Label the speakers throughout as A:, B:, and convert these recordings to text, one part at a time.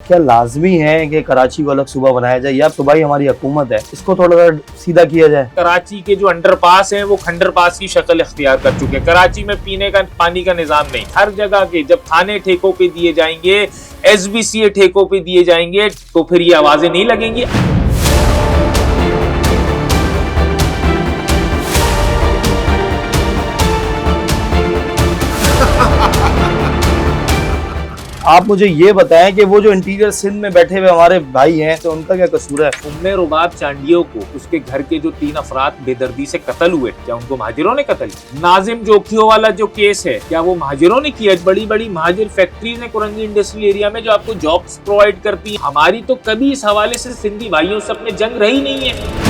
A: क्या लाजमी है कि कराची को अलग सूबा बनाया जाए या सूबाई हमारी हुकूमत है, इसको थोड़ा सा सीधा किया जाए?
B: कराची के जो अंडरपास हैं वो खंडर पास की शक्ल इख्तियार कर चुके हैं। कराची में पीने का पानी का निजाम नहीं। हर जगह के जब थाने ठेकों पे दिए जाएंगे, SBCA ठेकों पे दिए जाएंगे, तो फिर ये आवाजें नहीं लगेंगी।
A: आप मुझे ये बताएं कि वो जो इंटीरियर सिंध में बैठे हुए हमारे भाई हैं, तो उनका क्या कसूर है?
B: उम्मे रुबाब चांडियों को उसके घर के जो 3 अफराद बेदर्दी से कत्ल हुए, क्या उनको महाजिरों ने कत्ल किया? नाजिम जोखियों वाला जो केस है, क्या वो महाजिरों ने किया? बड़ी बड़ी महाजिर फैक्ट्रीज है कुरंगी इंडस्ट्रियल एरिया में जो आपको जॉब्स प्रोवाइड करती है। हमारी तो कभी इस हवाले से सिंधी भाइयों से अपने जंग रही नहीं है।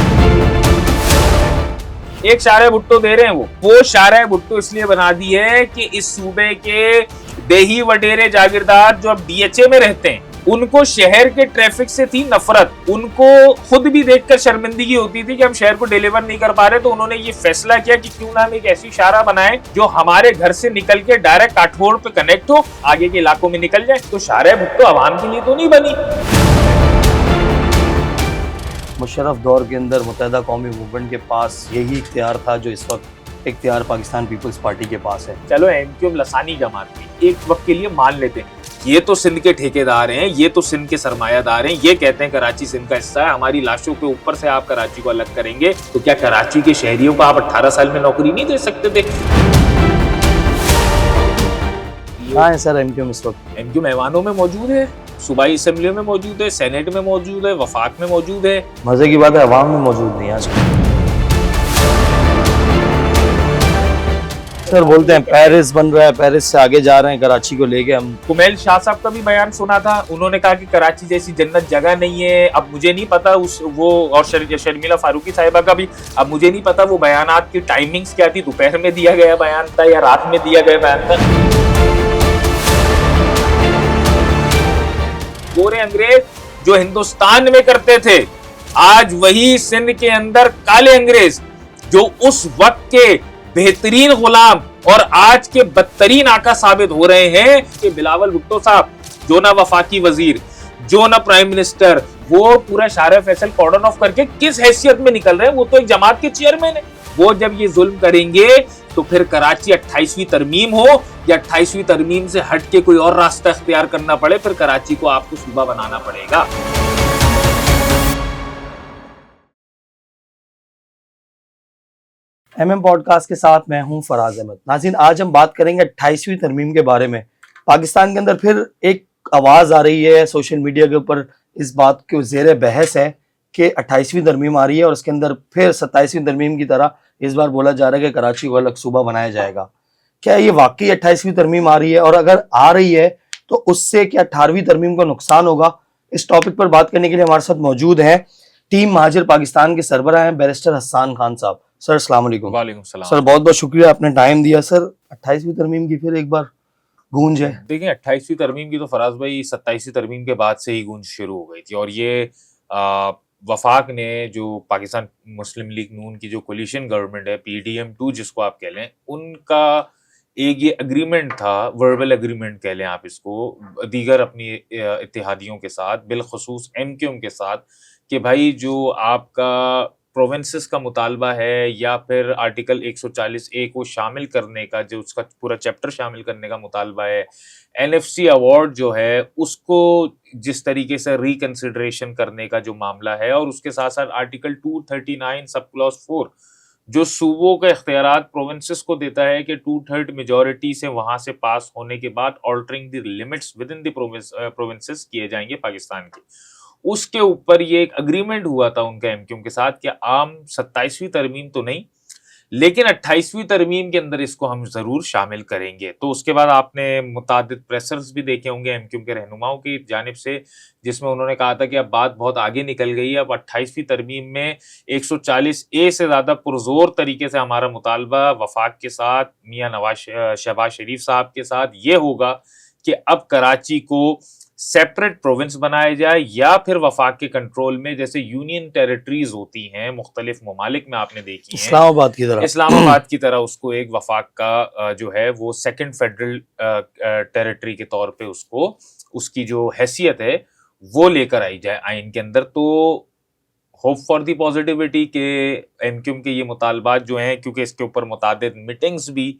B: एक शारे भुट्टो दे रहे हैं, वो शारे भुट्टो इसलिए बना दी है कि इस सूबे के देही वडेरे जागीरदार जो अब DHA में रहते हैं, उनको शहर के ट्रैफिक से थी नफरत। उनको खुद भी देखकर शर्मिंदगी होती थी कि हम शहर को डिलीवर नहीं कर पा रहे, तो उन्होंने ये फैसला किया कि क्यों ना हम एक ऐसी शारा बनाएं जो हमारे घर से निकल के डायरेक्ट काठगोड़ पे कनेक्ट हो, आगे के इलाकों में निकल जाए। तो शारे भुट्टो आवाम के लिए तो नहीं बनी।
A: मुशर्रफ दौर के अंदर मुत्तहिदा कौमी मूवमेंट के पास यही इख्तियार था जो इस वक्त इख्तियार पाकिस्तान पीपल्स पार्टी के पास है।
B: चलो MQM लसानी जमात थी, एक वक्त के लिए मान लेते हैं ये तो सिंध के ठेकेदार हैं, ये तो सिंध के सरमायादार हैं, ये कहते हैं कराची सिंध का हिस्सा है, हमारी लाशों के ऊपर से आप कराची को अलग करेंगे, तो क्या कराची के शहरियों को आप 18 साल में नौकरी नहीं दे सकते थे?
A: हाँ सर, MQM इस वक्त
B: MQM ऐवानों में मौजूद है, सूबाई असेंबली में मौजूद है, सेनेट में मौजूद है, वफाक में मौजूद है।
A: मजे की बात है अवाम में मौजूद नहीं आज। सर बोलते हैं पेरिस बन रहा है, पेरिस से आगे जा रहे हैं कराची को लेके हम।
B: कुमैल शाह साहब का भी बयान सुना था, उन्होंने कहा कि कराची जैसी जन्नत जगह नहीं है। अब मुझे नहीं पता और शर्मिला फारूकी साहिबा का भी, अब मुझे नहीं पता वो बयानात की टाइमिंग्स क्या थी, दोपहर में दिया गया बयान था या रात में दिया गया बयान था। गोरे अंग्रेज जो हिंदुस्तान में करते थे, आज वही सिंध के अंदर काले अंग्रेज जो उस वक्त के बेहतरीन गुलाम और आज के बदतरीन आका साबित हो रहे हैं कि बिलावल भुट्टो साहब जो ना वफाकी वजीर, जो ना प्राइम मिनिस्टर, वो पूरा शारे फैसल कॉर्डन ऑफ करके किस हैसियत में निकल रहे हैं? वो तो एक जमात के चेयरमैन है। वो जब ये जुल्म करेंगे तो फिर कराची 28वीं तरमीम हो या 28वीं तरमीम से हट के कोई और रास्ता इख्तियार करना पड़े, फिर कराची को आपको सूबा बनाना पड़ेगा।
A: MM पॉडकास्ट के साथ मैं हूं फराज अहमद। नाज़रीन, आज हम बात करेंगे 28वीं तरमीम के बारे में। पाकिस्तान के अंदर फिर एक आवाज़ आ रही है सोशल मीडिया के ऊपर, इस बात के ज़ेर बहस है कि 28वीं तरमीम आ रही है और उसके अंदर फिर 27वीं तरमीम की तरह इस बार बोला जा रहा है कि कराची को अलग सूबा बनाया जाएगा। क्या ये वाकई 28वीं तरमीम आ रही है, और अगर आ रही है तो उससे क्या 18वीं तरमीम को नुकसान होगा? इस टॉपिक पर बात करने के लिए हमारे साथ मौजूद हैं टीम महाजिर पाकिस्तान के सरबराह हैं बैरिस्टर हसन खान साहब। सर अस्सलाम वालेकुम।
B: वालेकुम सलाम।
A: सर बहुत बहुत शुक्रिया, आपने टाइम दिया। सर 28वीं तरमीम की फिर एक बार गूंज है।
B: देखिए 28वीं तरमीम की तो फराज भाई 27वीं तरमीम के बाद से ही गूंज शुरू हो गई थी, और ये वफाक ने जो पाकिस्तान मुस्लिम लीग नून की जो कोलिशन गवर्नमेंट है, PDM2 जिसको आप कह लें, उनका एक ये एग्रीमेंट था, वर्बल एग्रीमेंट कह लें आप इसको, दीगर अपनी इत्तेहादियों के साथ, बिलखुसूस MQM के साथ, कि भाई जो आपका प्रोविंसेस का मुतालबा है या फिर आर्टिकल 140A को शामिल करने का, जो उसका पूरा चैप्टर शामिल करने का मुतालबा है, NFC अवार्ड जो है उसको जिस तरीके से रिकंसिडरेशन करने का जो मामला है, और उसके साथ साथ आर्टिकल 239 सब क्लॉज 4 जो सूबों के इख्तियारात प्रोविंसेस को देता है कि 2/3 मेजॉरिटी से वहां से पास होने के बाद altering the limits with in the provinces किए जाएंगे पाकिस्तान के। उसके ऊपर ये एक अग्रीमेंट हुआ था उनका MQM के साथ कि आम 27वीं तरमीम तो नहीं, लेकिन 28वीं तरमीम के अंदर इसको हम जरूर शामिल करेंगे। तो उसके बाद आपने मुतादिद प्रेसर्स भी देखे होंगे MQM के रहनुमाओं की जानिब से, जिसमें उन्होंने कहा था कि अब बात बहुत आगे निकल गई है, अब 28वीं तरमीम में 140A से ज्यादा पुरजोर तरीके से हमारा मुतालबा वफाक के साथ, मियां शहबाज शरीफ साहब के साथ ये होगा कि अब कराची को सेपरेट प्रोविंस बनाया जाए, या फिर वफाक के कंट्रोल में जैसे यूनियन टेरिटरीज होती हैं मुख्तलिफ ममालिक में आपने देखी हैं, इस्लामाबाद की तरह उसको एक वफाक का जो है वो सेकंड फेडरल टेरिटरी के तौर पे उसको उसकी जो हैसियत है वो लेकर आई जाए आइन के अंदर, तो होप फॉर दी पॉजिटिविटी के एमक्यूएम के ये मुतालबात जो हैं, क्योंकि इसके ऊपर मुतादिद मीटिंग्स भी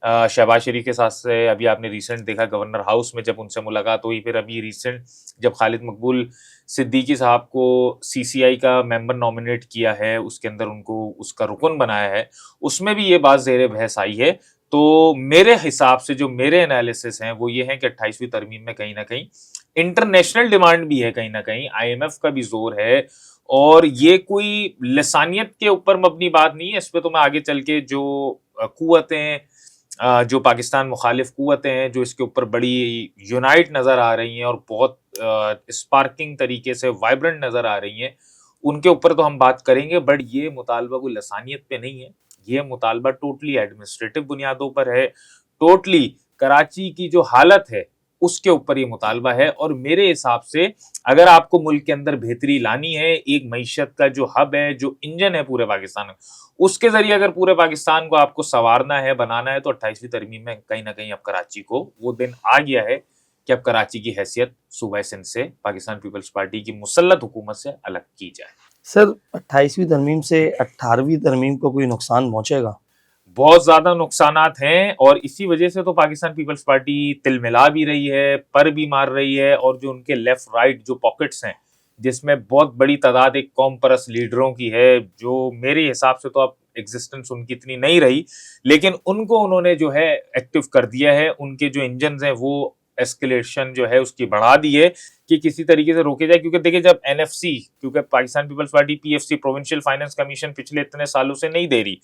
B: शहबाज शरीफ के साथ से अभी आपने रिसेंट देखा गवर्नर हाउस में जब उनसे मुलाकात हुई, फिर अभी रिसेंट जब खालिद मकबूल सिद्दीकी साहब को सीसीआई का मेंबर नॉमिनेट किया है, उसके अंदर उनको उसका रुकन बनाया है, उसमें भी ये बात ज़ेरे बहस आई है। तो मेरे हिसाब से जो मेरे एनालिसिस हैं वो ये हैं कि 28वीं तरमीम में कहीं ना कहीं इंटरनेशनल डिमांड भी है, कहीं ना कहीं आईएमएफ का भी जोर है, और ये कोई लसानियत के ऊपर मबनी बात नहीं है। इस पे तो मैं आगे चल के जो कुव्वतें, जो पाकिस्तान मुखालिफ कुव्वतें हैं जो इसके ऊपर बड़ी यूनाइट नज़र आ रही हैं और बहुत स्पार्किंग तरीके से वाइब्रेंट नज़र आ रही हैं, उनके ऊपर तो हम बात करेंगे। बट ये मुतालबा कोई लसानियत पे नहीं है, ये मुतालबा टोटली एडमिनिस्ट्रेटिव बुनियादों पर है, टोटली कराची की जो हालत है उसके ऊपर ये मुतालबा है। और मेरे हिसाब से अगर आपको मुल्क के अंदर बेहतरी लानी है, एक मईशत का जो हब है, जो इंजन है पूरे पाकिस्तान में, उसके जरिए अगर पूरे पाकिस्तान को आपको संवारना है, बनाना है, तो 28वीं तरमीम में कहीं ना कहीं अब कराची को वो दिन आ गया है कि अब कराची की हैसियत सूबा सिंध से पाकिस्तान पीपल्स पार्टी की मुसल्लत हुकूमत से अलग की जाए।
A: सर 28वीं तरमीम से 18वीं तरमीम को कोई नुकसान पहुंचेगा?
B: बहुत ज्यादा नुकसानात हैं, और इसी वजह से तो पाकिस्तान पीपल्स पार्टी तिलमिला भी रही है, पर भी मार रही है, और जो उनके लेफ्ट राइट जो पॉकेट्स हैं जिसमें बहुत बड़ी तादाद एक कौम परस्त लीडरों की है, जो मेरे हिसाब से तो अब एग्जिस्टेंस उनकी इतनी नहीं रही, लेकिन उनको उन्होंने जो है एक्टिव कर दिया है, उनके जो इंजन हैं वो एस्केलेशन जो है उसकी बढ़ा दी है कि किसी तरीके से रोके जाए। क्योंकि देखिए जब एनएफसी, क्योंकि Pakistan Peoples Party PFC provincial finance commission पिछले इतने सालों से नहीं दे रही,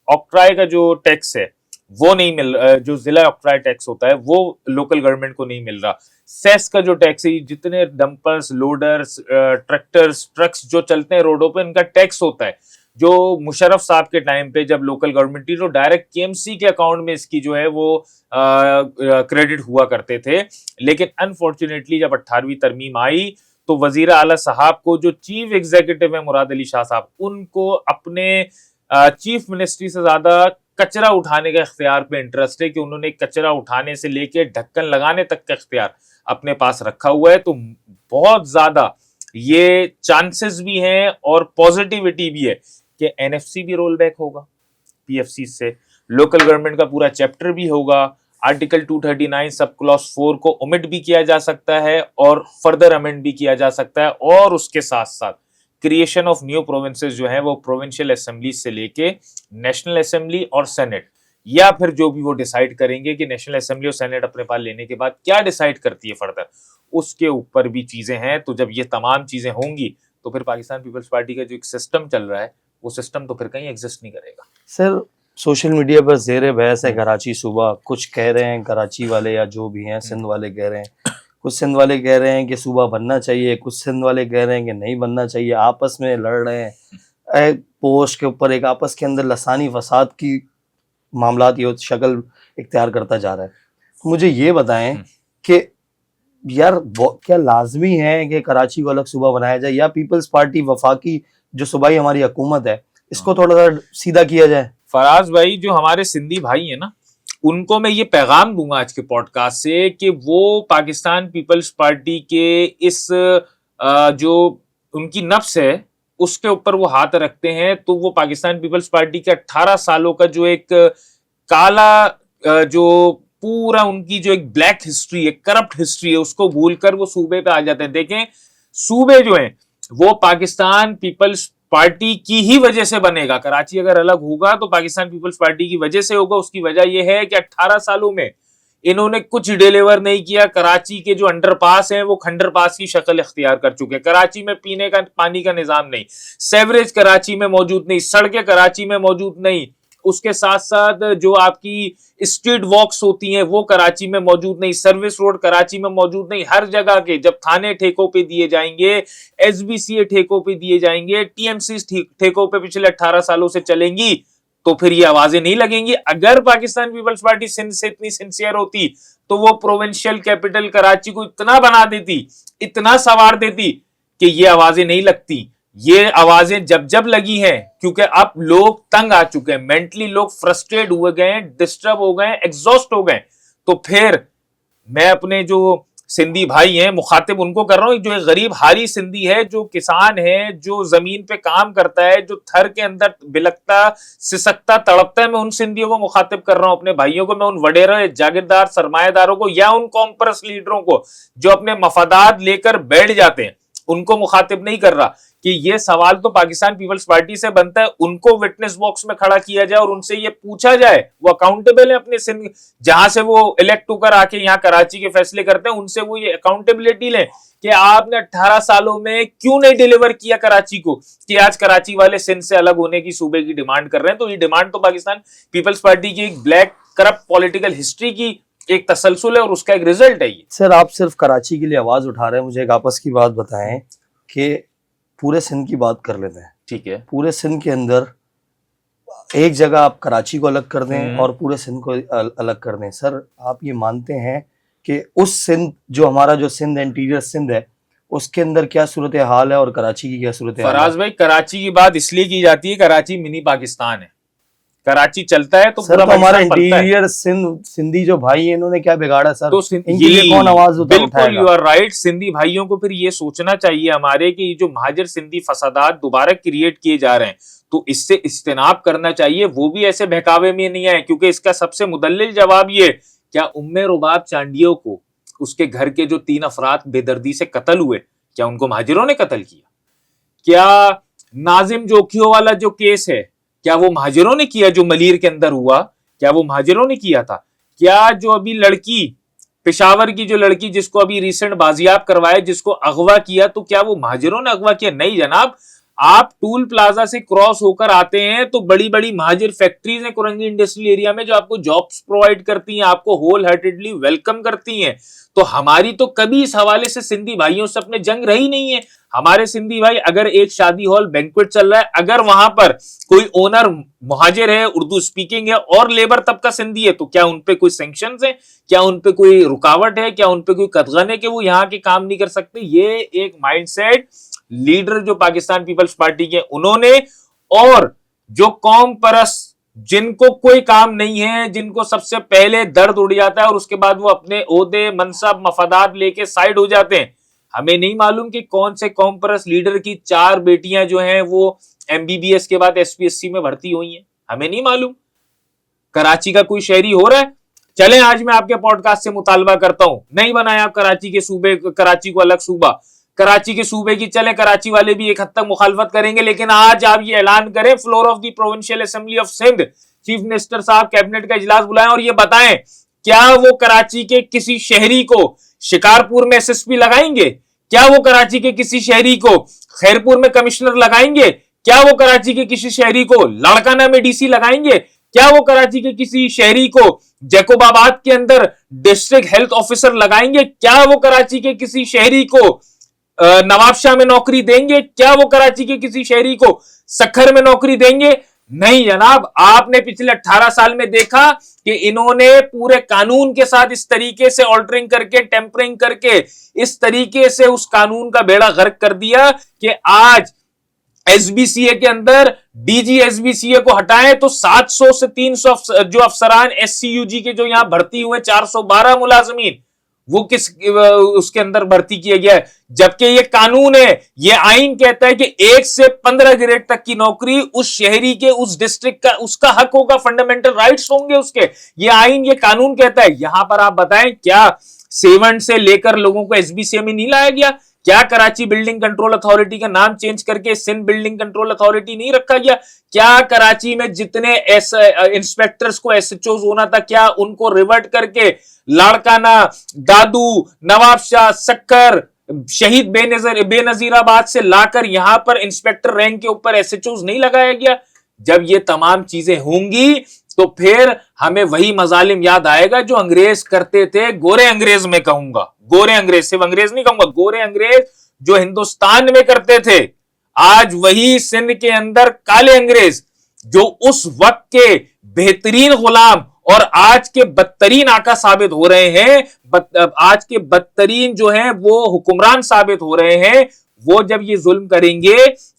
B: ऑक्ट्राई का जो टैक्स है वो नहीं मिल, जो जिला ऑक्ट्राई टैक्स होता है वो लोकल गवर्नमेंट को नहीं मिल रहा, सेस का जो टैक्स है, जितने डंपर्स, लोडर्स, ट्रैक्टर्स, ट्रक्स जो चलते हैं रोडों पे, इनका टैक्स होता है, जो मुशर्रफ साहब के टाइम पे जब लोकल गवर्नमेंट थी तो डायरेक्ट केएमसी के अकाउंट में इसकी जो है वो क्रेडिट हुआ करते थे। लेकिन अनफॉर्चुनेटली जब 18वीं तरमीम आई तो वजीर आला साहब को, जो चीफ एग्जीक्यूटिव है मुराद अली शाह साहब, उनको अपने चीफ मिनिस्ट्री से ज्यादा कचरा उठाने का इख्तियार पे इंटरेस्ट है कि उन्होंने कचरा उठाने से लेके ढक्कन लगाने तक का इख्तियार अपने पास रखा हुआ है। तो बहुत ज्यादा ये चांसेस भी हैं और पॉजिटिविटी भी है कि एनएफसी भी रोल बैक होगा, पीएफसी से लोकल गवर्नमेंट का पूरा चैप्टर भी होगा, आर्टिकल 239 सब क्लॉज 4 को ओमिट भी किया जा सकता है और फर्दर अमेंड भी किया जा सकता है, और उसके साथ साथ क्रिएशन ऑफ न्यू प्रोविंसेस जो है वो प्रोविंशियल असेंबली से लेके नेशनल असेंबली और सेनेट, या फिर जो भी वो डिसाइड करेंगे कि नेशनल असेंबली और सेनेट अपने पास लेने के बाद क्या डिसाइड करती है फर्दर, उसके ऊपर भी चीजें हैं। तो जब ये तमाम चीजें होंगी तो फिर पाकिस्तान पीपल्स पार्टी का जो एक सिस्टम चल रहा है वो सिस्टम तो फिर कहीं एग्जिस्ट नहीं करेगा।
A: सर सोशल मीडिया पर ज़ेरे बहस है कराची सूबा, कुछ कह रहे हैं कराची वाले या जो भी हैं सिंध वाले कह रहे हैं, कुछ सिंध वाले कह रहे हैं कि सूबा बनना चाहिए, कुछ सिंध वाले कह रहे हैं कि नहीं बनना चाहिए, आपस में लड़ रहे हैं एक पोस्ट के ऊपर, एक आपस के अंदर लसानी फसाद की मामलात ये शक्ल इख्तियार करता जा रहा है। मुझे ये बताएं कि यार क्या लाजमी है कि कराची को अलग सूबा बनाया जाए, या पीपल्स पार्टी वफाकी जो सूबाई हमारी हुकूमत है इसको थोड़ा सा सीधा किया जाए?
B: फराज भाई, जो हमारे सिंधी भाई है ना, उनको मैं ये पैगाम दूंगा आज के पॉडकास्ट से कि वो पाकिस्तान पीपल्स पार्टी के इस जो उनकी नफ्स है उसके ऊपर वो हाथ रखते हैं, तो वो पाकिस्तान पीपल्स पार्टी के 18 सालों का जो एक काला जो पूरा उनकी जो एक ब्लैक हिस्ट्री है, करप्ट हिस्ट्री है, उसको भूलकर वो सूबे पे आ जाते हैं। देखें सूबे जो हैं वो पाकिस्तान पीपल्स पार्टी की ही वजह से बनेगा। कराची अगर अलग होगा तो पाकिस्तान पीपल्स पार्टी की वजह से होगा। उसकी वजह यह है कि 18 सालों में इन्होंने कुछ डिलीवर नहीं किया। कराची के जो अंडरपास हैं वो खंडरपास की शक्ल इख्तियार कर चुके हैं। कराची में पीने का पानी का निजाम नहीं, सेवरेज कराची में मौजूद नहीं, सड़कें कराची में मौजूद नहीं, उसके साथ साथ जो आपकी स्ट्रीट वॉक्स होती हैं वो कराची में मौजूद नहीं, सर्विस रोड कराची में मौजूद नहीं। हर जगह के जब थाने ठेकों पे दिए जाएंगे, एसबीसीए ठेकों पे दिए जाएंगे, टीएमसी ठेकों पे पिछले 18 सालों से चलेंगी, तो फिर ये आवाजें नहीं लगेंगी। अगर पाकिस्तान पीपल्स पार्टी सिंध से इतनी सिंसियर होती तो वो प्रोविंशियल कैपिटल कराची को इतना बना देती, इतना सवार देती कि ये आवाजें नहीं लगती। ये आवाजें जब जब लगी हैं क्योंकि अब लोग तंग आ चुके हैं, मेंटली लोग फ्रस्ट्रेट हुए गए, डिस्टर्ब हो गए, एग्जॉस्ट हो गए। तो फिर मैं अपने जो सिंधी भाई हैं, मुखातिब उनको कर रहा हूं, जो एक गरीब हारी सिंधी है, जो किसान है, जो जमीन पे काम करता है, जो थर के अंदर बिलकता सिसकता तड़पता है, मैं उन सिंधियों को मुखातिब कर रहा हूं, अपने भाइयों को, मैं उन वडेरे जागीरदार सरमाएदारों को या उन कॉम्प्रेस लीडरों को जो अपने मफादात लेकर बैठ जाते हैं, उनको मुखातिब नहीं कर रहा। कि ये सवाल तो पाकिस्तान पीपल्स पार्टी से बनता है, उनको विटनेस बॉक्स में खड़ा किया जाए और उनसे ये पूछा जाए, वो अकाउंटेबल है अपने सिंध, जहां से वो इलेक्ट होकर आके यहाँ कराची के फैसले करते हैं, उनसे वो ये अकाउंटेबिलिटी लें कि आपने 18 सालों में क्यों नहीं डिलीवर किया कराची को, कि आज कराची वाले सिंध से अलग होने की सूबे की डिमांड कर रहे हैं। तो ये डिमांड तो पाकिस्तान पीपल्स पार्टी की एक ब्लैक करप्ट पॉलिटिकल हिस्ट्री की एक तसलसल है और उसका एक रिजल्ट है ये।
A: सर, आप सिर्फ कराची के लिए आवाज उठा रहे हैं, मुझे एक आपस की बात बताएं कि पूरे सिंध की बात कर लेते हैं।
B: ठीक है,
A: पूरे सिंध के अंदर एक जगह आप कराची को अलग कर दें और पूरे सिंध को अलग कर दें। सर, आप ये मानते हैं कि उस सिंध जो हमारा जो सिंध इंटीरियर सिंध है उसके अंदर क्या सूरत हाल है और कराची की क्या सूरत हाल है?
B: फराज भाई, कराची की बात इसलिए की जाती है, कराची मिनी पाकिस्तान है, कराची चलता है तो
A: सर, तो हमारा इंटीरियर सिंधी जो भाई है इन्होंने क्या बिगाड़ा सर?
B: तो
A: इनके लिए कौन आवाज उठाएगा?
B: बिल्कुल यू आर राइट। सिंधी भाइयों को फिर ये सोचना चाहिए हमारे कि जो महाजर सिंधी फसादात दोबारा क्रिएट किए जा रहे हैं, तो इससे इज्तिनाब करना चाहिए, वो भी ऐसे बहकावे में नहीं आए, क्योंकि इसका सबसे मुदल्लिल जवाब ये, क्या उम्मे रुबाब चांडियों को उसके घर के जो 3 अफराद बेदर्दी से कत्ल हुए, क्या उनको महाजिरों ने कत्ल किया? क्या नाजिम जोखियों वाला जो केस है, क्या वो महाजिरों ने किया? जो मलीर के अंदर हुआ, क्या वो महाजिरों ने किया था? क्या जो अभी लड़की पेशावर की जो लड़की जिसको अभी रिसेंट बाजियाब करवाया, जिसको अगवा किया, तो क्या वो महाजिरों ने अगवा किया? नहीं जनाब। आप टूल प्लाजा से क्रॉस होकर आते हैं तो बड़ी बड़ी महाजिर फैक्ट्रीज हैं कुरंगी इंडस्ट्रियल एरिया में, जो आपको जॉब्स प्रोवाइड करती हैं, आपको होल हार्टेडली वेलकम करती हैं। तो हमारी तो कभी इस हवाले से सिंधी भाइयों से अपने जंग रही नहीं है। हमारे सिंधी भाई, अगर एक शादी हॉल बैंक्वेट चल रहा है, अगर वहां पर कोई ओनर मुहाजिर है, उर्दू स्पीकिंग है और लेबर तबका सिंधी है, तो क्या उनपे कोई सैंक्शंस है? क्या उनपे कोई रुकावट है? क्या उनपे कोई कतगन है कि वो यहाँ के काम नहीं कर सकते? ये एक माइंडसेट लीडर जो पाकिस्तान पीपल्स पार्टी के उन्होंने, और जो कौम परस्त जिनको कोई काम नहीं है, जिनको सबसे पहले दर्द उड़ जाता है और उसके बाद वो अपने ओहदे मनसब मफादात लेके साइड हो जाते हैं। हमें नहीं मालूम कि कौन से कौम परस्त लीडर की 4 बेटियां जो हैं वो MBBS के बाद SPSC में भर्ती हुई हैं, हमें नहीं मालूम। कराची का कोई शहरी हो रहा है? चलें, आज मैं आपके पॉडकास्ट से मुतालबा करता हूं, नहीं बनाया आप कराची के सूबे, कराची को अलग सूबा, कराची के सूबे की, चले कराची वाले भी एक हद तक मुखालफत करेंगे, लेकिन आज आप ये ऐलान करें, floor of the provincial assembly of Sindh, chief minister साहब कैबिनेट का इजलास बुलाएं और ये बताएं, क्या वो कराची के किसी शहरी को शिकारपुर में SSP लगाएंगे? क्या वो कराची के किसी शहरी को खैरपुर में कमिश्नर लगाएंगे? क्या वो कराची के किसी शहरी को लाड़काना में DC लगाएंगे? क्या वो कराची के किसी शहरी को जैकोबाबाद के अंदर डिस्ट्रिक्ट हेल्थ ऑफिसर लगाएंगे? क्या वो कराची के किसी शहरी को नवाबशाह में नौकरी देंगे? क्या वो कराची के किसी शहरी को सखर में नौकरी देंगे? नहीं जनाब। आपने पिछले 18 साल में देखा कि इन्होंने पूरे कानून के साथ इस तरीके से ऑल्टरिंग करके, टेम्परिंग करके, इस तरीके से उस कानून का बेड़ा गर्क कर दिया कि आज SBCA के अंदर DG SBCA को हटाएं तो 700 से 300 जो अफसरान SCUG के जो यहां भर्ती हुए, 412 मुलाजमीन, वो किस उसके अंदर भर्ती किया गया है, जबकि ये कानून है, ये आइन कहता है कि 1 से 15 ग्रेड तक की नौकरी उस शहरी के, उस डिस्ट्रिक्ट का, उसका हक होगा, फंडामेंटल राइट्स होंगे उसके। ये आइन, ये कानून कहता है। यहां पर आप बताएं, क्या सेवन से लेकर लोगों को SBCA में नहीं लाया गया? क्या कराची बिल्डिंग कंट्रोल अथॉरिटी का नाम चेंज करके सिंध बिल्डिंग कंट्रोल अथॉरिटी नहीं रखा गया? क्या कराची में जितने इंस्पेक्टर्स को SHOs होना था, क्या उनको रिवर्ट करके लाड़काना, दादू, नवाबशाह, सक्कर, शहीद बेनजीराबाद से लाकर यहां पर इंस्पेक्टर रैंक के ऊपर SHOs नहीं लगाया गया? जब ये तमाम चीजें होंगी तो फिर हमें वही मजालिम याद आएगा जो अंग्रेज करते थे, गोरे अंग्रेज में कहूंगा, गोरे अंग्रेज, सिर्फ अंग्रेज नहीं कहूंगा, गोरे अंग्रेज जो हिंदुस्तान में करते थे। आज वही सिंध के अंदर काले अंग्रेज जो उस वक्त के बेहतरीन गुलाम और आज के बदतरीन आका साबित हो रहे हैं, आज के बदतरीन जो हैं वो हुक्मरान साबित हो रहे हैं, वो जब ये जुल्म करेंगे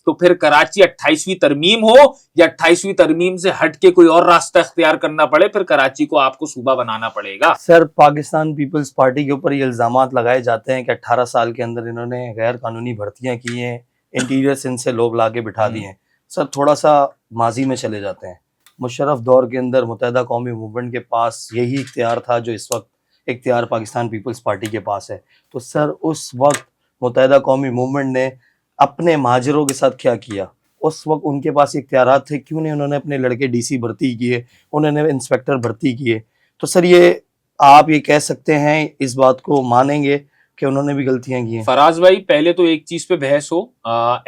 B: तो फिर कराची 28वीं तरमीम हो या 28वीं तरमीम से हट के कोई और रास्ता इख्तियार करना पड़े, फिर कराची को आपको सूबा बनाना पड़ेगा।
A: सर, पाकिस्तान पीपल्स पार्टी के ऊपर ये इल्जामात लगाए जाते हैं कि 18 साल के अंदर इन्होंने गैर कानूनी भर्तियां की हैं, इंटीरियर सिंध से लोग लाके बिठा दिए हैं। सर, थोड़ा सा माजी में चले जाते हैं। मुशर्रफ दौर के अंदर मुत्तहिदा कौमी मूवमेंट के पास यही इख्तियार था जो इस वक्त इख्तियार पाकिस्तान पीपल्स पार्टी के पास है। तो सर, उस वक्त मुत्तहिदा कौमी मूवमेंट ने अपने महाजरों के साथ क्या किया? उस वक्त उनके पास इख्तियारात थे, क्यों नहीं उन्होंने अपने लड़के डीसी भर्ती किए, उन्होंने इंस्पेक्टर भर्ती किए? तो सर, ये आप ये कह सकते हैं, इस बात को मानेंगे कि उन्होंने भी गलतियां की हैं?
B: फराज भाई, पहले तो एक चीज पे बहस हो,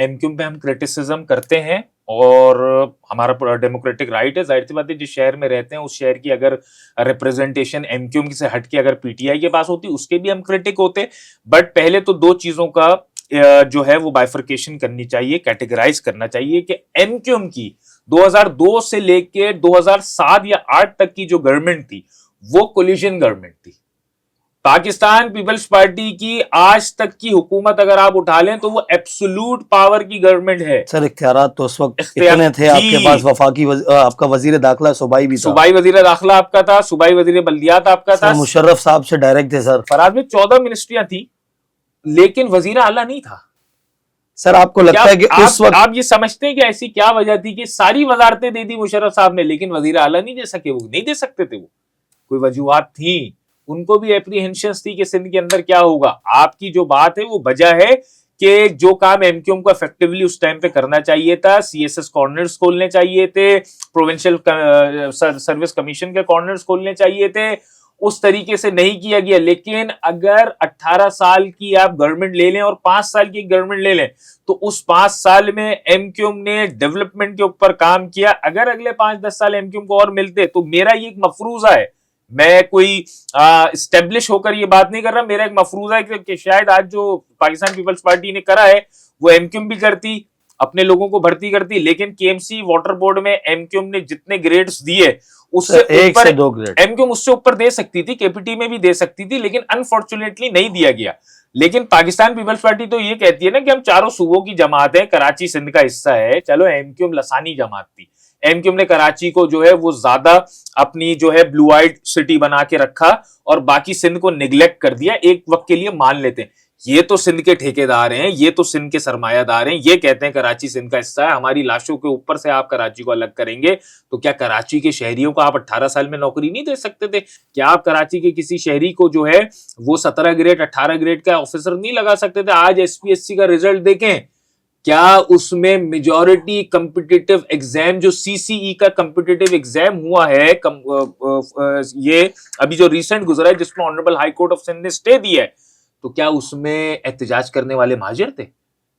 B: एमक्यूएम पे हम क्रिटिसिज्म करते हैं और हमारा डेमोक्रेटिक राइट है। जाहिर सी बात है, जिस शहर में रहते हैं उस शहर की अगर रिप्रेजेंटेशन एमक्यूएम से हटके अगर पीटीआई के पास होती उसके भी हम क्रिटिक होते। बट पहले तो दो चीजों का जो है वो बाइफर्केशन करनी चाहिए, कैटेगराइज करना चाहिए कि एमक्यूएम की 2002 से लेके 2007 या 8 तक की जो गवर्नमेंट थी वो कोलिशन गवर्नमेंट थी। पाकिस्तान पीपल्स पार्टी की आज तक की हुकूमत अगर आप उठा लें तो वो एब्सोल्यूट पावर की गवर्नमेंट है।
A: सर, इख्तियारात तो उस वक्त इतने थे आपके पास, आपका वजीर दाखिला सूबाई भी था,
B: सूबाई वजीर दाखिला आपका था, सूबाई वजीर बल्दियात आपका था,
A: मुशर्रफ साहब से डायरेक्ट थे। सर,
B: फराज में 14 मिनिस्ट्रियां थी लेकिन वजीर आला नहीं था।
A: सर, आपको लगता है कि उस वक्त
B: आप ये समझते हैं कि ऐसी क्या वजह थी कि सारी वजारतें दे दी मुशर्रफ साहब ने लेकिन वजीर आला नहीं दे सके? वो नहीं दे सकते थे, वो कोई वजूहात थी, उनको भी एप्रीहेंशंस थी कि सिंध के अंदर क्या होगा। आपकी जो बात है वो वजह है कि जो काम एमक्यूएम को इफेक्टिवली उस टाइम पे करना चाहिए था, सीएसएस कॉर्नर्स खोलने चाहिए थे, प्रोविंशियल सर्विस कमीशन के कॉर्नर्स खोलने चाहिए थे, उस तरीके से नहीं किया गया। लेकिन अगर 18 साल की आप गवर्नमेंट ले लें और 5 साल की गवर्नमेंट ले लें तो उस 5 साल में एमक्यूएम ने डेवलपमेंट के ऊपर काम किया। अगर अगले 5-10 साल एमक्यूएम को और मिलते, तो मेरा ये एक मफरूजा है, मैं कोई इस्टेब्लिश होकर ये बात नहीं कर रहा, मेरा एक मफरूजा है कि शायद आज जो पाकिस्तान पीपल्स पार्टी ने करा है वो एमक्यूएम भी करती, अपने लोगों को भर्ती करती। लेकिन केएमसी वाटर बोर्ड में एमक्यूएम ने जितने ग्रेड्स दिए उससे ऊपर एमक्यूएम उससे ऊपर दे सकती थी, केपीटी में भी दे सकती थी, लेकिन अनफॉर्चुनेटली नहीं दिया गया। लेकिन पाकिस्तान पीपल्स पार्टी तो ये कहती है ना कि हम चारों सूबों की जमात है, कराची सिंध का हिस्सा है। चलो, एमक्यूएम लसानी जमात थी, एमक्यूएम ने कराची को जो है वो ज्यादा अपनी जो है ब्लू आइड सिटी बना के रखा और बाकी सिंध को निगलेक्ट कर दिया। एक वक्त के लिए मान लेते हैं ये तो सिंध के ठेकेदार हैं, ये तो सिंध के सरमायादार हैं, ये कहते हैं कराची सिंध का हिस्सा है, हमारी लाशों के ऊपर से आप कराची को अलग करेंगे। तो क्या कराची के शहरियों को आप 18 साल में नौकरी नहीं दे सकते थे? क्या आप कराची के किसी शहरी को जो है वो 17 ग्रेड 18 ग्रेड का ऑफिसर नहीं लगा सकते थे? आज एसपीएससी का रिजल्ट देखें, क्या उसमें मेजॉरिटी कॉम्पिटिटिव एग्जाम जो सीसीई का कॉम्पिटिटिव एग्जाम हुआ है, ये अभी जो रिसेंट गुजरा है जिसमें honourable high court of Sindh ने स्टे दिया है, तो क्या उसमें एहतजाज करने वाले महाजर थे?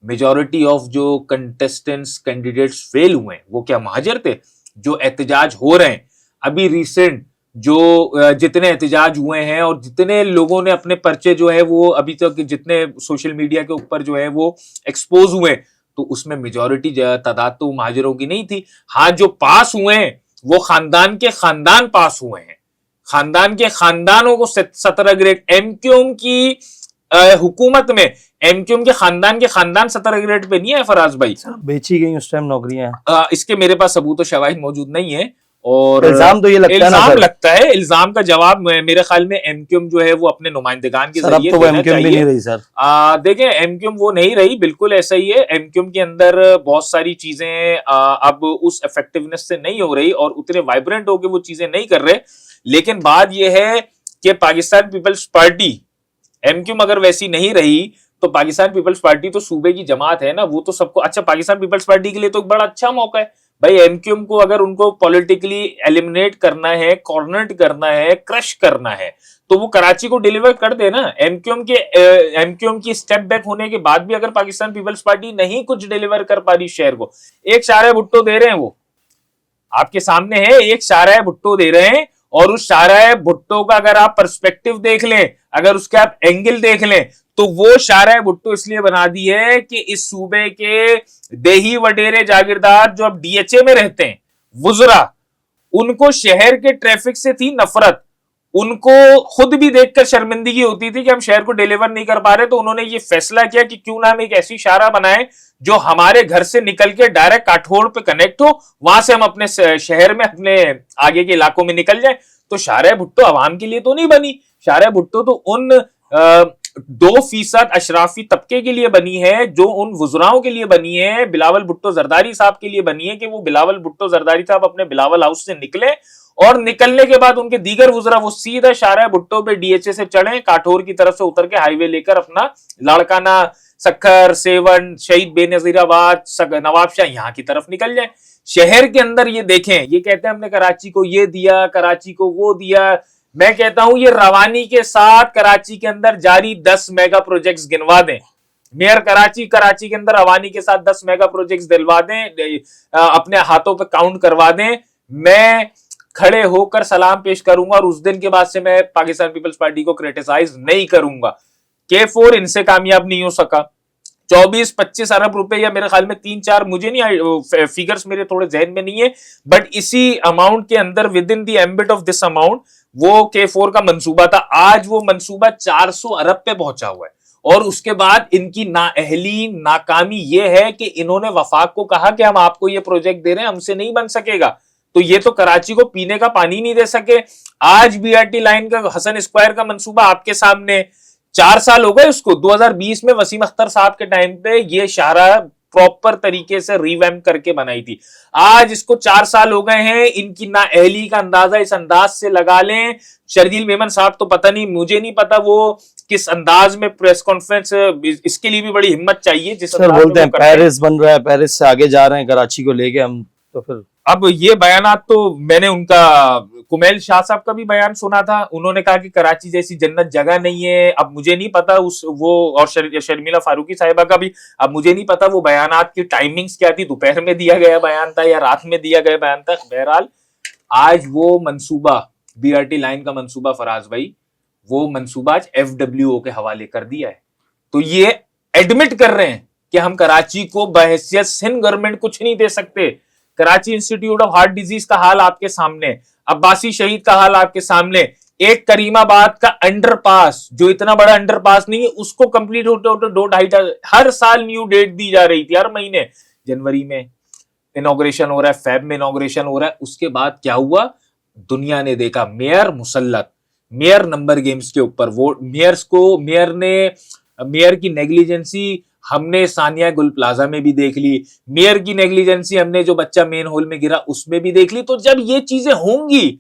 B: मेजॉरिटी ऑफ जो कंटेस्टेंट्स कैंडिडेट्स फेल हुए हैं वो क्या महाजर थे? जो एहतजाज हो रहे हैं अभी रिसेंट, जो जितने एहतजाज हुए हैं और जितने लोगों ने अपने पर्चे जो है वो अभी तक जितने सोशल मीडिया के ऊपर जो है वो एक्सपोज हुए, तो उसमें मेजॉरिटी तादाद तो महाजरों की नहीं थी। हाँ, जो पास हुए हैं वो खानदान के खानदान पास हुए हैं, खानदान के खानदानों को 17 ग्रेड। एमक्यूएम की हुकूमत में एमक्यूएम के खानदान 17 ग्रेड पे नहीं है फराज भाई,
A: बेची गई उस टाइम नौकरियां।
B: इसके मेरे पास सबूत और शवाहिद मौजूद नहीं है और
A: इल्जाम तो ये लगता
B: है, इल्जाम का जवाब मेरे ख्याल में एमक्यूएम जो है वो अपने नुमाइंदगान के जरिए देना चाहिए।
A: नहीं रही सर,
B: देखें, एमक्यूएम वो नहीं रही, बिल्कुल ऐसा ही है। एमक्यूएम के अंदर बहुत सारी चीजें अब उस इफेक्टिवनेस से नहीं हो रही और उतने वाइब्रेंट होकर वो चीजें नहीं कर रहे। लेकिन बात यह है कि पाकिस्तान पीपल्स पार्टी, एमक्यूएम अगर वैसी नहीं रही तो पाकिस्तान पीपल्स पार्टी तो सूबे की जमात है ना, वो तो सबको। अच्छा, पाकिस्तान पीपल्स पार्टी के लिए तो एक बड़ा अच्छा मौका है भाई, एमक्यूएम को अगर उनको पॉलिटिकली एलिमिनेट करना है, कॉर्नर करना है, क्रश करना है, तो वो कराची को डिलीवर कर देना। एमक्यूएम की स्टेप बैक होने के बाद भी अगर पाकिस्तान पीपल्स पार्टी नहीं कुछ डिलीवर कर पा रही शहर को, एक शारा भुट्टो दे रहे हैं, वो आपके सामने है, एक शारा भुट्टो दे रहे हैं और उस शारा भुट्टो का अगर आप पर्सपेक्टिव देख लें, अगर उसके आप एंगल देख लें, तो वो शारा भुट्टो इसलिए बना दी है कि इस सूबे के देही वडेरे जागीरदार जो अब डीएचए में रहते हैं, वुजरा, उनको शहर के ट्रैफिक से थी नफरत, उनको खुद भी देखकर शर्मिंदगी होती थी कि हम शहर को डिलीवर नहीं कर पा रहे, तो उन्होंने ये फैसला किया कि क्यों ना हम एक ऐसी शाहराह बनाएं जो हमारे घर से निकल के डायरेक्ट काठगोड़ पे कनेक्ट हो, वहां से हम अपने शहर में, अपने आगे के इलाकों में निकल जाएं। तो शाहराह भुट्टो आवाम के लिए तो नहीं बनी, शाहराह भुट्टो तो उन 2% अशराफी तबके के लिए बनी है, जो उन वुजराओं के लिए बनी है, बिलावल भुट्टो जरदारी साहब के लिए बनी है, कि वो बिलावल भुट्टो जरदारी साहब अपने बिलावल हाउस से निकले और निकलने के बाद उनके दीगर वुजरा वो सीधा शाहराह भुट्टो पे डीएचए से चढ़े, काठौर की तरफ से उतर के हाईवे लेकर अपना लाड़काना, सक्खर, सेवन, शहीद बेनजीराबाद, नवाबशाह यहां की तरफ निकल जाए। शहर के अंदर ये देखें, ये कहते हैं हमने कराची को ये दिया, कराची को वो दिया। मैं कहता हूं ये रवानी के साथ कराची के अंदर जारी 10 मेगा प्रोजेक्ट्स गिनवा दें। मेयर कराची के अंदर रवानी के साथ 10 मेगा प्रोजेक्ट्स दिलवा दें, अपने हाथों पे काउंट करवा दें, मैं खड़े होकर सलाम पेश करूंगा और उस दिन के बाद से मैं पाकिस्तान पीपल्स पार्टी को क्रिटिसाइज नहीं करूंगा। K4 इनसे कामयाब नहीं हो सका। 24-25 अरब रुपए या मेरे ख्याल में 3-4, मुझे नहीं, फिगर्स मेरे थोड़े जहन में नहीं है, बट इसी अमाउंट के अंदर, with in the ambit of this amount, वो K4 का मंसूबा था। आज वो मंसूबा 400 अरब पे पहुंचा हुआ है। और उसके बाद इनकी नाअहली, नाकामी ये है कि इन्होंने वफाक को कहा कि हम आपको ये प्रोजेक्ट दे रहे हैं, हमसे नहीं बन सकेगा। तो ये तो कराची को पीने का पानी नहीं दे सके। आज बीआरटी लाइन का, हसन स्क्वायर का मंसूबा आपके सामने, 4 साल हो गए उसको। 2020 में वसीम अख्तर साहब के टाइम पे ये शाहराह प्रॉपर तरीके से रिवैम्प करके बनाई थी। आज इसको 4 साल हो गए हैं। इनकी नाअहली का अंदाजा इस अंदाज से लगा लें। शर्जील मेमन साहब तो पता नहीं, मुझे नहीं पता वो किस अंदाज में प्रेस कॉन्फ्रेंस, इसके लिए भी बड़ी हिम्मत चाहिए। जिस
A: सर बोलते हैं पेरिस बन रहा है, पेरिस से आगे जा रहे हैं कराची को लेके हम, तो फिर
B: अब ये बयानात तो मैंने उनका कुमैल शाह साहब का भी बयान सुना था। उन्होंने कहा कि कराची जैसी जन्नत जगह नहीं है। अब मुझे नहीं पता उस वो, और शर्मिला फारूकी साहिबा का भी, अब मुझे नहीं पता वो बयानात की टाइमिंग्स क्या थी, दोपहर में दिया गया बयान था या रात में दिया गया बयान था। बहरहाल आज वो मंसूबा, बीआरटी लाइन का मंसूबा, फराज भाई, वो मंसूबा आज FWO के हवाले कर दिया है। तो ये एडमिट कर रहे हैं कि हम कराची को बहैसियत सिंध गवर्नमेंट कुछ नहीं दे सकते। Karachi institute of heart disease का हाल आपके सामने, अब्बासी शहीद का हाल आपके सामने, एक करीमाबाद का अंडरपास, जो इतना बड़ा अंडरपास नहीं है, उसको कंप्लीट होते होते 2-2.5, हर साल न्यू डेट दी जा रही थी, हर महीने। जनवरी में इनॉग्रेशन हो रहा है, फेब में इनॉग्रेशन हो रहा है। उसके बाद क्या हुआ, दुनिया ने देखा मेयर मुसल्लत, मेयर नंबर गेम्स के ऊपर। वो मेयर की नेग्लिजेंसी हमने सानिया गुल प्लाजा में भी देख ली, मेयर की नेग्लिजेंसी हमने जो बच्चा मेन होल में गिरा उसमें भी देख ली। तो जब ये चीजें होंगी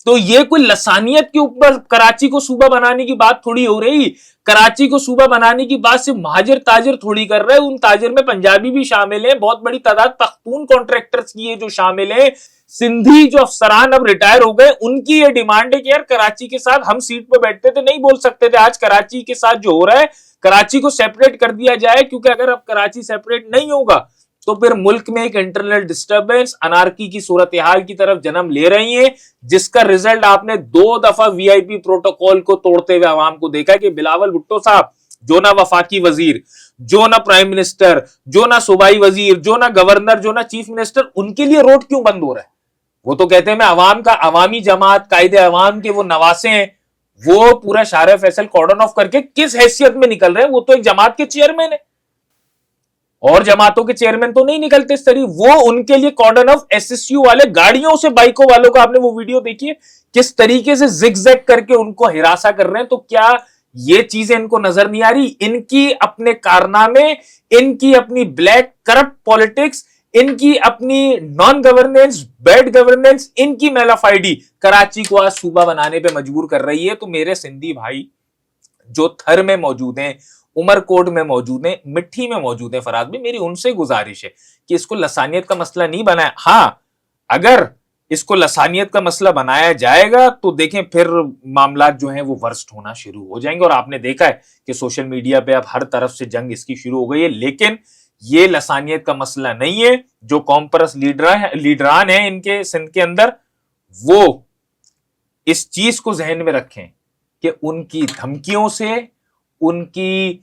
B: तो ये कोई लसानियत के ऊपर कराची को सूबा बनाने की बात थोड़ी हो रही। कराची को सूबा बनाने की बात सिर्फ महाजिर ताजिर थोड़ी कर रहे हैं। उन ताजिर में पंजाबी भी शामिल है, बहुत बड़ी तादाद पख्तून कॉन्ट्रैक्टर्स की है जो शामिल है। सिंधी जो अफसरान अब रिटायर हो गए, उनकी ये डिमांड है कि यार कराची के साथ हम सीट पर बैठते थे, नहीं बोल सकते थे। आज कराची के साथ जो हो रहा है, कराची को सेपरेट कर दिया जाए, क्योंकि अगर अब कराची सेपरेट नहीं होगा तो फिर मुल्क में एक इंटरनल डिस्टर्बेंस, अनार्की की सूरत हाल की तरफ जन्म ले रही है, जिसका रिजल्ट आपने 2 दफा वीआईपी प्रोटोकॉल को तोड़ते हुए आवाम को देखा कि बिलावल भुट्टो साहब, जो ना वफाकी वजीर, जो ना प्राइम मिनिस्टर, जो ना सूबाई वजीर, जो ना गवर्नर, जो ना चीफ मिनिस्टर, उनके लिए रोड क्यों बंद हो रहा है? वो तो कहते हैं मैं अवाम का, अवामी जमात, कायदे अवाम के वो नवासे हैं। वो पूरा शाहराह फैसल कॉर्डन ऑफ करके किस हैसियत में निकल रहे हैं? वो तो एक जमात के चेयरमैन है, और जमातों के चेयरमैन तो नहीं निकलते इस तरह। वो उनके लिए कॉर्डन ऑफ, एसएसयू वाले गाड़ियों से, बाइकों वालों का आपने वो वीडियो देखी है किस तरीके से जिगजैग करके उनको हिरासा कर रहे हैं। तो क्या ये चीजें इनको नजर नहीं आ रही? इनकी अपने कारनामे, इनकी अपनी ब्लैक करप्ट पॉलिटिक्स, इनकी अपनी नॉन गवर्नेंस, बैड गवर्नेंस, इनकी मेलाफाइडी कराची को आज सूबा बनाने पे मजबूर कर रही है। तो मेरे सिंधी भाई जो थर में मौजूद हैं, उमरकोट में मौजूद हैं, मिट्टी में मौजूद हैं, फराज भी, मेरी उनसे गुजारिश है कि इसको लसानियत का मसला नहीं बनाया। हाँ, अगर इसको लसानियत का मसला बनाया जाएगा तो देखें फिर मामला जो हैं वो वर्स्ट होना शुरू हो जाएंगे। और आपने देखा है कि सोशल मीडिया पे अब हर तरफ से जंग इसकी शुरू हो गई है। लेकिन ये लसानियत का मसला नहीं है। जो कॉम्परस लीडरान हैं इनके सिंध के अंदर, वो इस चीज को जहन में रखें कि उनकी धमकियों से, उनकी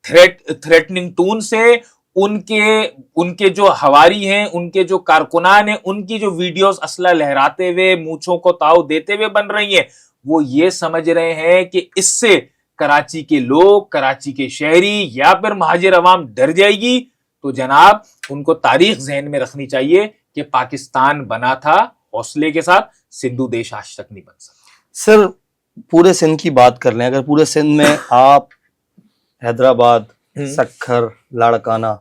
B: थ्रेटनिंग टोन से, उनके उनके जो हवारी हैं, उनके जो कारकुनान हैं, उनकी जो वीडियोस असला लहराते हुए, मूंछों को ताव देते हुए बन रही हैं, वो ये समझ रहे हैं कि इससे कराची के लोग, कराची के शहरी या फिर महाजिर अवाम डर जाएगी। तो जनाब, उनको तारीख जहन में रखनी चाहिए कि पाकिस्तान बना था हौसले के साथ, सिंधु देश आज तक नहीं बन सकता।
A: सर पूरे सिंध की बात कर लें, अगर पूरे सिंध में आप हैदराबाद, सक्खर, लाड़काना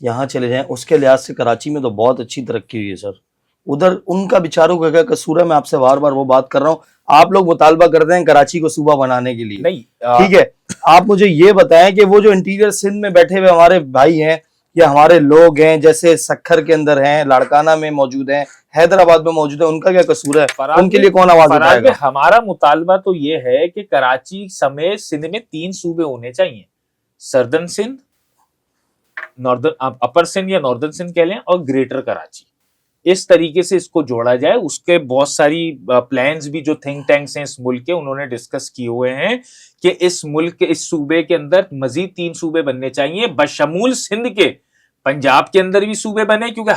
A: यहाँ चले जाएं, उसके लिहाज से कराची में तो बहुत अच्छी तरक्की हुई है सर। उधर उनका बेचारों का क्या कसूर है? मैं आपसे बार बार वो बात कर रहा हूँ। आप लोग मुतालबा करते हैं कराची को सूबा बनाने के लिए,
B: नहीं,
A: ठीक है, आप मुझे ये बताएं कि वो जो इंटीरियर सिंध में बैठे हुए हमारे भाई हैं या हमारे लोग हैं, जैसे सक्खर के अंदर हैं, लाड़काना में मौजूद हैं, हैदराबाद में मौजूद है, उनका क्या कसूर है? उनके लिए कौन आवाज उठाएगा?
B: हमारा मुतालबा तो ये है कि कराची समेत सिंध में 3 सूबे होने चाहिए, सर्दर्न सिंध, नॉर्दर्न अपर सिंध या नॉर्दर्न सिंध कह लें, और ग्रेटर कराची। इस तरीके से इसको जोड़ा जाए। उसके बहुत सारी प्लान्स भी जो थिंक टैंक्स हैं इस मुल्क के, उन्होंने डिस्कस किए हुए हैं कि इस मुल्क के इस सूबे के अंदर मजीद 3 सूबे बनने चाहिए, बशमूल सिंध के। पंजाब के अंदर भी सूबे बने, क्योंकि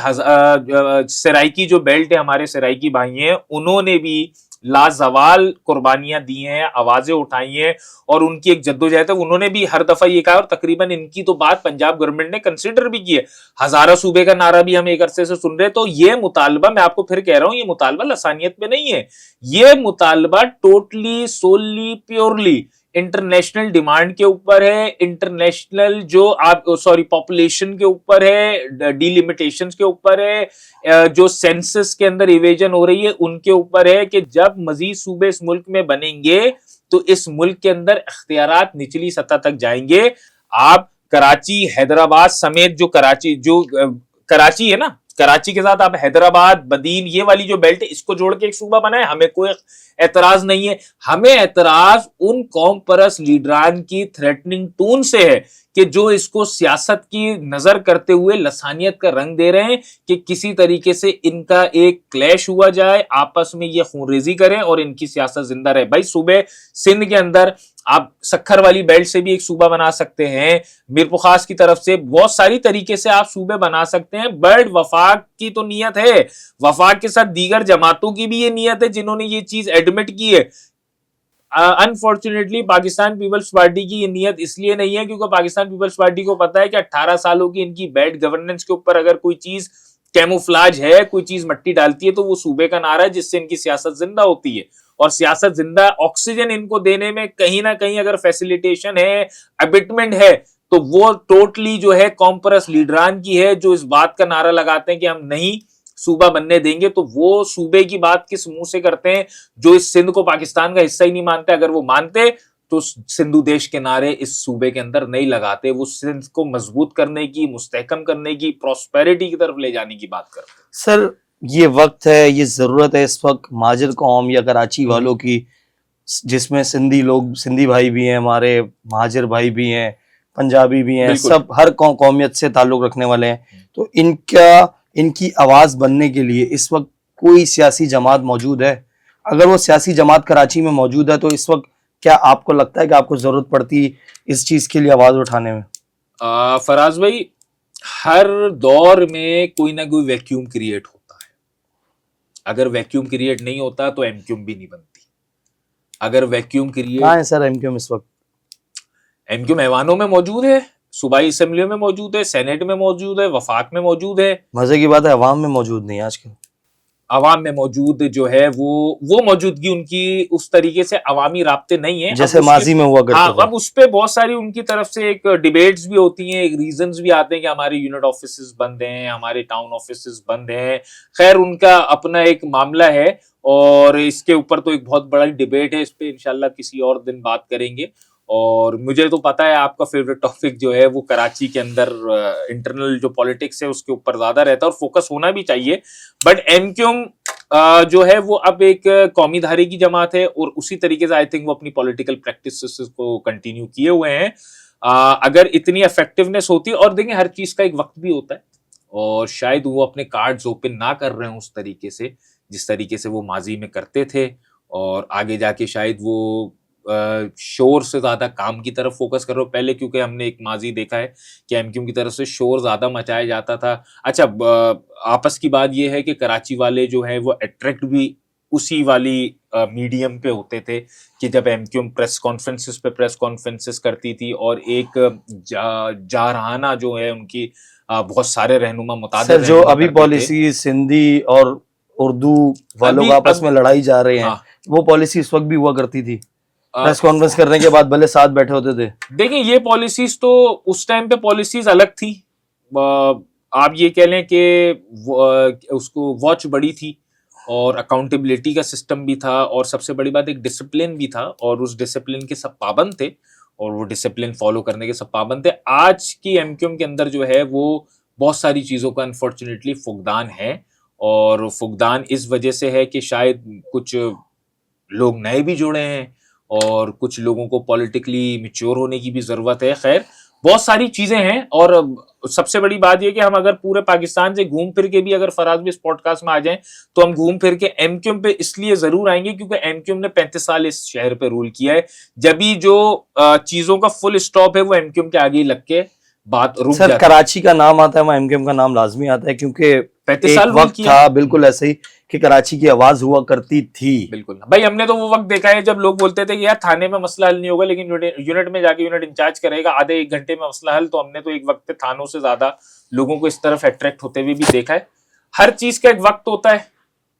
B: सराइकी जो बेल्ट है, हमारे सराइकी भाई हैं, उन्होंने भी लाजवाल कुर्बानियां दी हैं, आवाजें उठाई हैं, और उनकी एक जद्दोजहद है। उन्होंने भी हर दफा ये कहा, और तकरीबन इनकी तो बात पंजाब गवर्नमेंट ने कंसिडर भी की है। हजारा सूबे का नारा भी हम एक अरसे से सुन रहे हैं। तो ये मुतालबा, मैं आपको फिर कह रहा हूं, ये मुतालबा लसानियत में नहीं है, ये मुतालबा totally solely purely international demand के ऊपर है, इंटरनेशनल जो आप पॉपुलेशन के ऊपर है, डिलिमिटेशन के ऊपर है, जो सेंसस के अंदर इवेजन हो रही है उनके ऊपर है, कि जब मजीद सूबे इस मुल्क में बनेंगे तो इस मुल्क के अंदर इख्तियारात निचली सतह तक जाएंगे। आप कराची, हैदराबाद समेत जो कराची है ना, कराची के साथ आप हैदराबाद, बदीन, ये वाली जो बेल्ट है, इसको जोड़ के एक सूबा बनाए, हमें कोई एतराज नहीं है। हमें एतराज उन कौम परस्त लीडरान की थ्रेटनिंग टोन से है कि जो इसको सियासत की नजर करते हुए लसानियत का रंग दे रहे हैं, कि किसी तरीके से इनका एक क्लैश हुआ जाए, आपस में ये खूनरेजी करें और इनकी सियासत जिंदा रहे। भाई, सूबे सिंध के अंदर आप सक्खर वाली बेल्ट से भी एक सूबा बना सकते हैं, मीर पुखास की तरफ से बहुत सारी तरीके से आप सूबे बना सकते हैं। बट वफाक की तो नियत है, वफाक के साथ दीगर जमातों की भी ये नियत है जिन्होंने ये चीज एडमिट की है। अनफॉर्चुनेटली पाकिस्तान पीपल्स पार्टी की ये नियत इसलिए नहीं है क्योंकि पाकिस्तान पीपल्स पार्टी को पता है कि 18 सालों की इनकी बैड गवर्नेंस के ऊपर अगर कोई चीज कैमोफ्लाज है, कोई चीज मट्टी डालती है, तो वो सूबे का नारा है, जिससे इनकी सियासत जिंदा होती है। और सियासत जिंदा, ऑक्सीजन इनको देने में कहीं ना कहीं अगर फैसिलिटेशन है, अबिटमेंट है, तो वो टोटली जो है कॉम्परस लीडरान की है, जो इस बात का नारा लगाते हैं कि हम नहीं सूबा बनने देंगे। तो वो सूबे की बात किस मुंह से करते हैं जो इस सिंध को पाकिस्तान का हिस्सा ही नहीं मानते? अगर वो मानते तो सिंधु देश के नारे इस सूबे के अंदर नहीं लगाते। वो सिंध को मजबूत करने की, मुस्तहकम करने की, प्रॉस्पेरिटी की तरफ ले जाने की बात करते हैं।
A: सर ये वक्त है, ये जरूरत है इस वक्त माजिर कौम या कराची वालों की, जिसमें सिंधी लोग, सिंधी भाई भी हैं हमारे, महाजिर भाई भी हैं, पंजाबी भी हैं, सब हर कौमियत से ताल्लुक रखने वाले हैं। तो इनकी आवाज बनने के लिए इस वक्त कोई सियासी जमात मौजूद है? अगर वो सियासी जमात कराची में मौजूद है तो इस वक्त क्या आपको लगता है कि आपको जरूरत पड़ती इस चीज के लिए आवाज उठाने में?
B: फराज भाई, हर दौर में कोई ना कोई वैक्यूम क्रिएट होता है। अगर वैक्यूम क्रिएट नहीं होता तो एमक्यूम भी नहीं बनती। अगर वैक्यूम क्रिएट,
A: कहाँ है सर एमक्यूम इस वक्त?
B: एमक्यूम ऐवानों में मौजूद है, सूबाई असेंबलियों में मौजूद है, सेनेट में मौजूद है, वफाक में मौजूद है।
A: मजे की बात है अवाम में मौजूद नहीं है आजकल।
B: अवाम में मौजूद जो है वो मौजूदगी उनकी उस तरीके से अवामी राब्ते नहीं है
A: जैसे माजी में हुआ करते थे।
B: अब उस पे बहुत सारी उनकी तरफ से एक डिबेट्स भी होती हैं, एक रीजंस भी आते हैं कि हमारे यूनिट ऑफिसेस बंद हैं, हमारे टाउन ऑफिसेस बंद हैं। खैर, उनका अपना एक मामला है और इसके ऊपर तो एक बहुत बड़ा डिबेट है। इस पे इंशाल्लाह किसी और दिन बात करेंगे। और मुझे तो पता है आपका फेवरेट टॉपिक जो है वो कराची के अंदर इंटरनल जो पॉलिटिक्स है उसके ऊपर ज्यादा रहता है और फोकस होना भी चाहिए। बट एमक्यूम जो है वो अब एक कौमी धारे की जमात है और उसी तरीके से आई थिंक वो अपनी पॉलिटिकल प्रैक्टिसेस को कंटिन्यू किए हुए हैं। अगर इतनी इफेक्टिवनेस होती, और देखिए हर चीज का एक वक्त भी होता है, और शायद वो अपने कार्ड्स ओपन ना कर रहे हैं उस तरीके से जिस तरीके से वो माजी में करते थे, और आगे जाके शायद वो शोर से ज्यादा काम की तरफ फोकस कर रहे हो पहले, क्योंकि हमने एक माजी देखा है कि एमक्यूएम की तरफ से शोर ज्यादा मचाया जाता था। अच्छा, आपस की बात यह है कि कराची वाले जो है वो अट्रैक्ट भी उसी वाली मीडियम पे होते थे कि जब एमक्यूएम प्रेस कॉन्फ्रेंसेस करती थी और एक जारहाना जो है उनकी बहुत सारे रहनुमा
A: सर जो अभी पॉलिसीज हिंदी और उर्दू वालों का आपस में लड़ाई जा रहे हैं, वो पॉलिसी इस वक्त भी हुआ करती थी। प्रेस कॉन्फ्रेंस करने के बाद भले साथ बैठे होते थे।
B: देखिए, ये पॉलिसीज तो उस टाइम पे पॉलिसीज अलग थी। आप ये कह लें कि उसको वॉच बड़ी थी और अकाउंटेबिलिटी का सिस्टम भी था, और सबसे बड़ी बात एक डिसिप्लिन भी था, और उस डिसिप्लिन के सब पाबंद थे, और वो डिसिप्लिन फॉलो करने के सब पाबंद थे। आज की एमक्यूएम के अंदर जो है वो बहुत सारी चीज़ों का अनफॉर्चुनेटली फुकदान है, और फुकदान इस वजह से है कि शायद कुछ लोग नए भी जुड़े हैं और कुछ लोगों को पॉलिटिकली मैच्योर होने की भी ज़रूरत है। खैर, बहुत सारी चीज़ें हैं, और सबसे बड़ी बात यह कि हम अगर पूरे पाकिस्तान से घूम फिर के भी अगर फराज भी इस पॉडकास्ट में आ जाएं तो हम घूम फिर के एमक्यूएम पे इसलिए ज़रूर आएंगे क्योंकि एमक्यूएम ने 35 साल इस शहर पे रूल किया है। जब भी जो चीज़ों का फुल स्टॉप है वो एमक्यूएम के आगे ही लग के बात रुक जाती है।
A: कराची का नाम आता है, वहाँ एमक्यूएम का नाम लाजमी आता है, क्योंकि
B: 35 साल
A: वक्त था बिल्कुल ऐसे ही कि कराची की आवाज हुआ करती थी।
B: बिल्कुल भाई, हमने तो वो वक्त देखा है जब लोग बोलते थे कि यार थाने में मसला हल नहीं होगा, लेकिन यूनिट में जाके यूनिट इंचार्ज करेगा आधे एक घंटे में मसला हल। तो हमने तो एक वक्त पे थानों से ज्यादा लोगों को इस तरफ अट्रैक्ट होते हुए भी देखा है। हर चीज का एक वक्त होता है,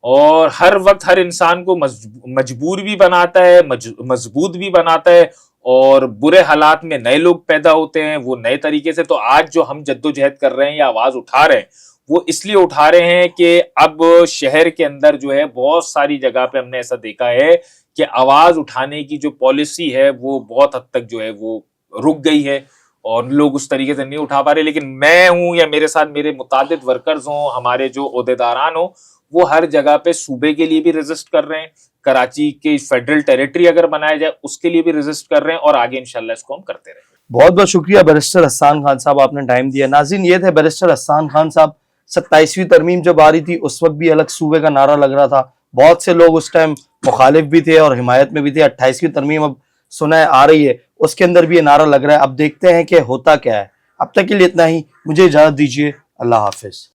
B: और हर वक्त हर इंसान को मजबूर भी बनाता है, मजबूत भी बनाता है, और बुरे हालात में नए लोग पैदा होते हैं वो नए तरीके से। तो आज जो हम जद्दोजहद कर रहे हैं या आवाज उठा रहे हैं वो इसलिए उठा रहे हैं कि अब शहर के अंदर जो है बहुत सारी जगह पे हमने ऐसा देखा है कि आवाज उठाने की जो पॉलिसी है वो बहुत हद तक जो है वो रुक गई है, और लोग उस तरीके से नहीं उठा पा रहे। लेकिन मैं हूं या मेरे साथ मेरे मुतादिद वर्कर्स हों, हमारे जो ओहदेदारान हो, वो हर जगह पे सूबे के लिए भी रेजिस्ट कर रहे हैं, कराची के फेडरल टेरिटरी अगर बनाया जाए उसके लिए भी रेजिस्ट कर रहे हैं, और आगे इंशाल्लाह इसको हम करते रहेंगे।
A: बहुत बहुत शुक्रिया बैरिस्टर हसन खान साहब, आपने टाइम दिया। नाज़रीन, ये थे बैरिस्टर हसन खान साहब। 27वीं तरमीम जब आ रही थी उस वक्त भी अलग सूबे का नारा लग रहा था, बहुत से लोग उस टाइम मुखालिफ भी थे और हिमायत में भी थे। 28वीं तरमीम अब सुनाए आ रही है, उसके अंदर भी ये नारा लग रहा है। अब देखते हैं कि होता क्या है। अब तक के लिए इतना ही, मुझे इजाजत दीजिए, अल्लाह हाफिज।